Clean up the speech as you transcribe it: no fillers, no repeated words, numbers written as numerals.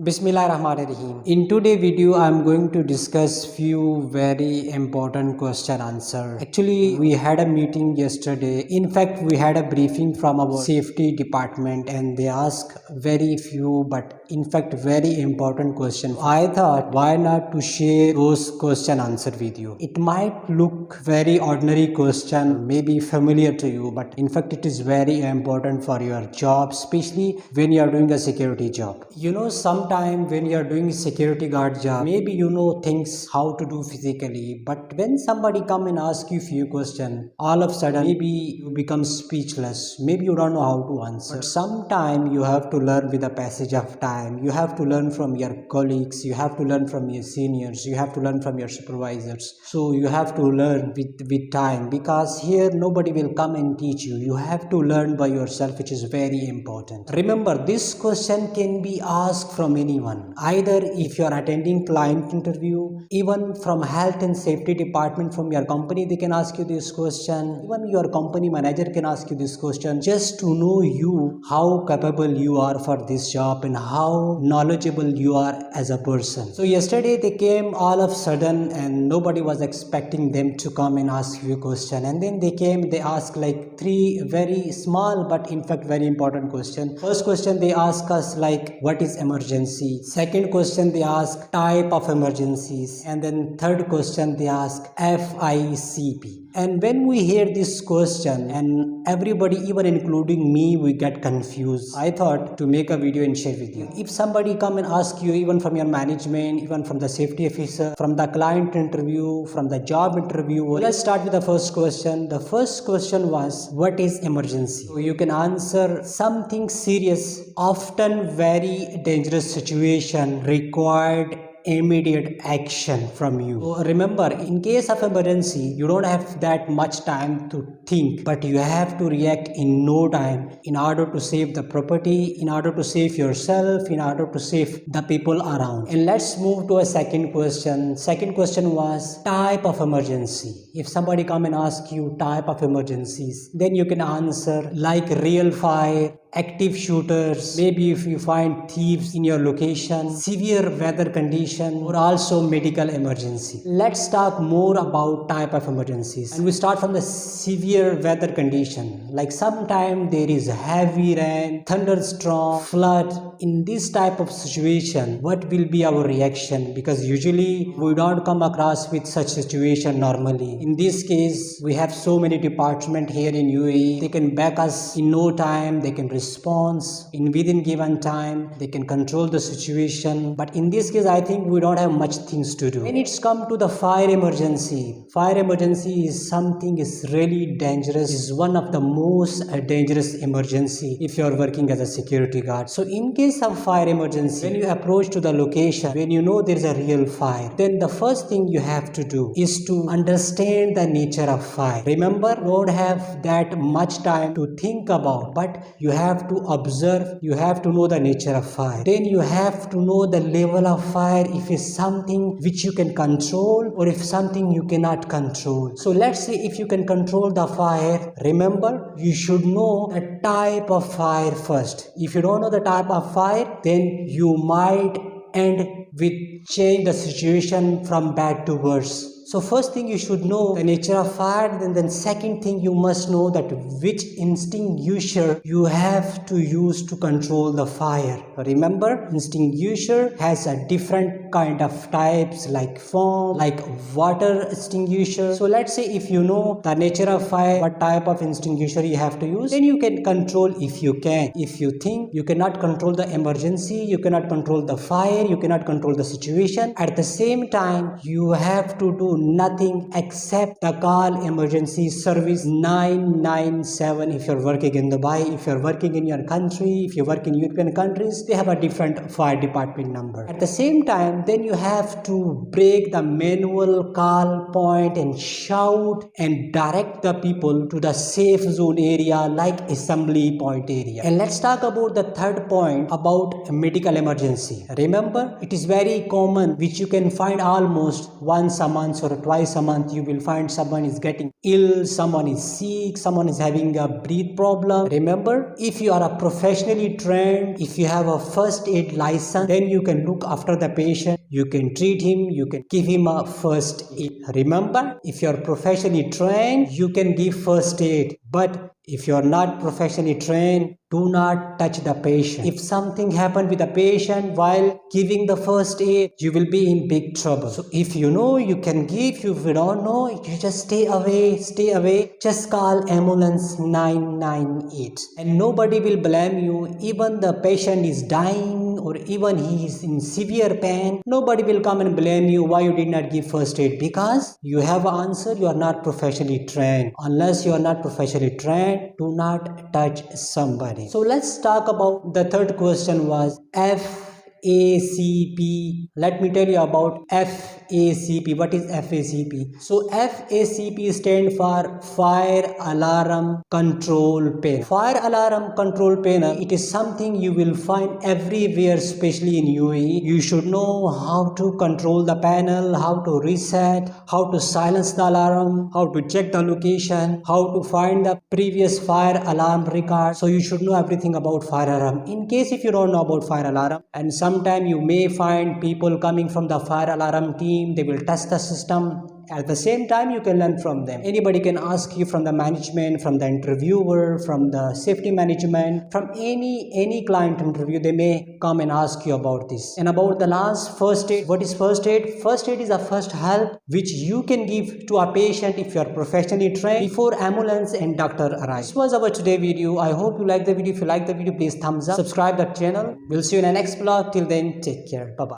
Bismillahirrahmanirrahim. In today's video, I'm going to discuss few very important question answer. Actually, we had a meeting yesterday. In fact, we had a briefing from our safety department, and they asked very few, but in fact, very important question. I thought, why not to share those question answer with you? It might look very ordinary question, maybe familiar to you, but in fact, it is very important for your job, especially when you are doing a security job. Sometime when you are doing security guard job, maybe you know things how to do physically, but when somebody come and ask you few questions, all of a sudden maybe you become speechless, maybe you don't know how to answer. But sometime you have to learn with the passage of time. You have to learn from your colleagues, you have to learn from your seniors, you have to learn from your supervisors. So you have to learn with time, because here nobody will come and teach you. You have to learn by yourself, which is very important. Remember, this question can be asked from anyone, either if you are attending client interview, even from health and safety department from your company, they can ask you this question. Even your company manager can ask you this question, just to know you, how capable you are for this job and how knowledgeable you are as a person. So yesterday they came all of a sudden, and nobody was expecting them to come and ask you a question, and then they came, they asked like three very small but in fact very important question. First question they ask us like, what is emergency? Second question they ask, type of emergencies. And then third question they ask, FACP. And when we hear this question, and everybody, even including me, we get confused. I thought to make a video and share with you. If somebody come and ask you, even from your management, even from the safety officer, from the client interview, from the job interview, let's start with the first question. The first question was, what is emergency? So you can answer something serious, often very dangerous situation required immediate action from you. So remember, in case of emergency, you don't have that much time to think, but you have to react in no time in order to save the property, in order to save yourself, in order to save the people around. And let's move to a second question. Second question was type of emergency. If somebody come and ask you type of emergencies, then you can answer like real fire, active shooters, maybe if you find thieves in your location, severe weather condition, or also medical emergency. Let's talk more about type of emergencies, and we start from the severe weather condition. Like sometime there is heavy rain, thunderstorm, flood. In this type of situation, what will be our reaction? Because usually we don't come across with such situation normally. In this case, we have so many departments here in UAE. They can back us in no time, they can response in within given time, they can control the situation. But in this case, I think we don't have much things to do. When it's come to the fire emergency is something is really dangerous, is one of the most dangerous emergency if you are working as a security guard. So in case of fire emergency, when you approach to the location, when you know there is a real fire, then the first thing you have to do is to understand the nature of fire. Remember, you don't have that much time to think about, but you have to observe, you have to know the nature of fire. Then you have to know the level of fire, if it's something which you can control or if something you cannot control. So let's say if you can control the fire, remember, you should know the type of fire first. If you don't know the type of fire, then you might end with change the situation from bad to worse. So first thing you should know the nature of fire, then second thing you must know that which extinguisher you have to use to control the fire. Remember, extinguisher has a different kind of types, like foam, like water extinguisher. So let's say if you know the nature of fire, what type of extinguisher you have to use, then you can control if you can. If you think you cannot control the emergency, you cannot control the fire, you cannot control the situation, at the same time you have to do nothing except the call emergency service 997. If you're working in Dubai, if you're working in your country, if you work in European countries, they have a different fire department number. At the same time, then you have to break the manual call point and shout and direct the people to the safe zone area, like assembly point area. And let's talk about the third point, about medical emergency. Remember, it is very common, which you can find almost once a month once or twice a month you will find someone is getting ill, someone is sick, someone is having a breath problem. Remember, if you are a professionally trained, if you have a first aid license, then you can look after the patient, you can treat him, you can give him a first aid. Remember, if you are professionally trained, you can give first aid. But if you are not professionally trained, do not touch the patient. If something happened with the patient while giving the first aid, you will be in big trouble. So if you know, you can give. If you don't know, you just stay away. Just call ambulance 998 and nobody will blame you. Even the patient is dying or even he is in severe pain, nobody will come and blame you why you did not give first aid, because you have an answer. You are not professionally trained. Unless you are not professionally trained, do not touch somebody. So let's talk about the third question was FACP. Let me tell you about FACP. What is FACP? So FACP stands for Fire Alarm Control Panel. Fire Alarm Control Panel, it is something you will find everywhere, especially in UAE. You should know how to control the panel, how to reset, how to silence the alarm, how to check the location, how to find the previous fire alarm record. So you should know everything about fire alarm. In case if you don't know about fire alarm, and sometime you may find people coming from the fire alarm team, they will test the system. At the same time, you can learn from them. Anybody can ask you from the management, from the interviewer, from the safety management, from any client interview, they may come and ask you about this. And about the last, first aid. What is first aid? First aid is a first help which you can give to a patient if you are professionally trained before ambulance and doctor arrive. This was our today video. I hope you like the video. If you like the video, please thumbs up. Subscribe the channel. We'll see you in the next vlog. Till then, take care. Bye-bye.